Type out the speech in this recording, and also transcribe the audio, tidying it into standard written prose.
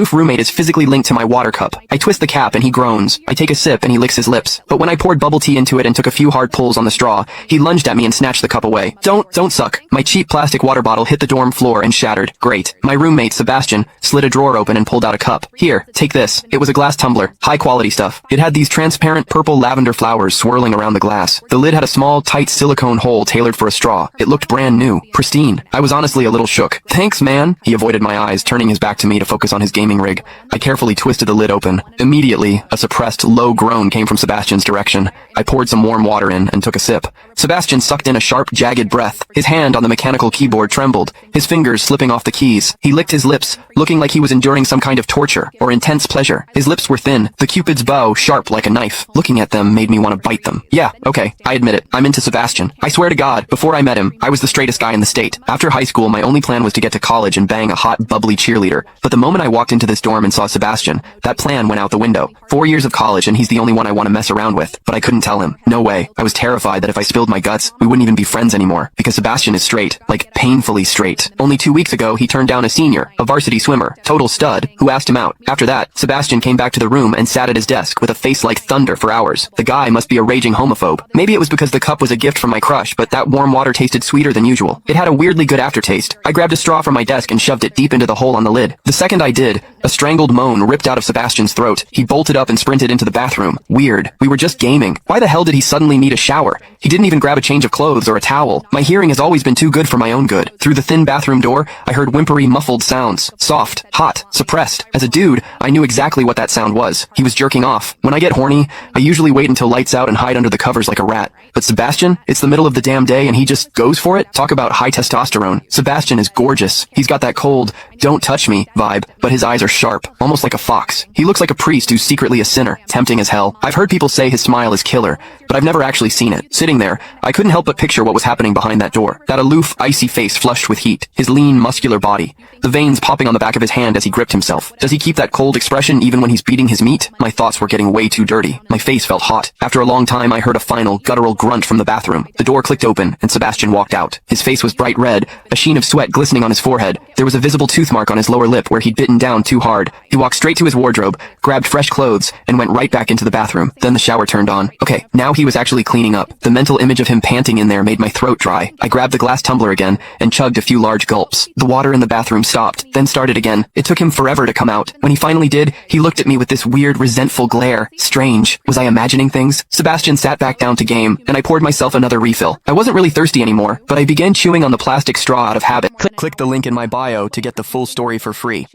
spoof roommate is physically linked to my water cup. I twist the cap and he groans. I take a sip and he licks his lips. But when I poured bubble tea into it and took a few hard pulls on the straw, he lunged at me and snatched the cup away. Don't suck. My cheap plastic water bottle hit the dorm floor and shattered. Great. My roommate, Sebastian, slid a drawer open and pulled out a cup. Here, take this. It was a glass tumbler. High quality stuff. It had these transparent purple lavender flowers swirling around the glass. The lid had a small, tight silicone hole tailored for a straw. It looked brand new. Pristine. I was honestly a little shook. Thanks, man. He avoided my eyes, turning his back to me to focus on his gaming rig. I carefully twisted the lid open. Immediately, a suppressed, low groan came from Sebastian's direction. I poured some warm water in and took a sip. Sebastian sucked in a sharp, jagged breath. His hand on the mechanical keyboard trembled, his fingers slipping off the keys. He licked his lips, looking like he was enduring some kind of torture or intense pleasure. His lips were thin, the cupid's bow sharp like a knife. Looking at them made me want to bite them. Yeah, okay, I admit it. I'm into Sebastian. I swear to God, before I met him, I was the straightest guy in the state. After high school, my only plan was to get to college and bang a hot, bubbly cheerleader. But the moment I walked into this dorm and saw Sebastian, that plan went out the window. 4 years of college and he's the only one I want to mess around with. But I couldn't tell him. No way. I was terrified that if I spilled my guts, we wouldn't even be friends anymore. Because Sebastian is straight. Like, painfully straight. Only 2 weeks ago, he turned down a senior, a varsity swimmer, total stud, who asked him out. After that, Sebastian came back to the room and sat at his desk with a face like thunder for hours. The guy must be a raging homophobe. Maybe it was because the cup was a gift from my crush, but that warm water tasted sweeter than usual. It had a weirdly good aftertaste. I grabbed a straw from my desk and shoved it deep into the hole on the lid. The second I did, a strangled moan ripped out of Sebastian's throat. He bolted up and sprinted into the bathroom. Weird. We were just gaming. Why the hell did he suddenly need a shower? He didn't even grab a change of clothes or a towel. My hearing has always been too good for my own good. Through the thin bathroom door, I heard whimpery, muffled sounds. Soft, hot, suppressed. As a dude, I knew exactly what that sound was. He was jerking off. When I get horny, I usually wait until lights out and hide under the covers like a rat. But Sebastian, it's the middle of the damn day and he just goes for it? Talk about high testosterone. Sebastian is gorgeous. He's got that cold, don't touch me vibe, but his eyes are sharp, almost like a fox. He looks like a priest who's secretly a sinner, tempting as hell. I've heard people say his smile is killer, but I've never actually seen it. Sitting there, I couldn't help but picture what was happening behind that door. That aloof, icy face flushed with heat, his lean, muscular body, the veins popping on the back of his hand as he gripped himself. Does he keep that cold expression even when he's beating his meat? My thoughts were getting way too dirty. My face felt hot. After a long time, I heard a final, guttural grunt from the bathroom. The door clicked open, and Sebastian walked out. His face was bright red, a sheen of sweat glistening on his forehead. There was a visible tooth mark on his lower lip where he'd bitten down too hard. He walked straight to his wardrobe, grabbed fresh clothes, and went right back into the bathroom. Then the shower turned on. Okay, now he was actually cleaning up. The mental image of him panting in there made my throat dry. I grabbed the glass tumbler again and chugged a few large gulps. The water in the bathroom stopped, then started again. It took him forever to come out. When he finally did, he looked at me with this weird, resentful glare. Strange. Was I imagining things? Sebastian sat back down to game, and I poured myself another refill. I wasn't really thirsty anymore, but I began chewing on the plastic straw out of habit. Click the link in my bio to get the full story for free.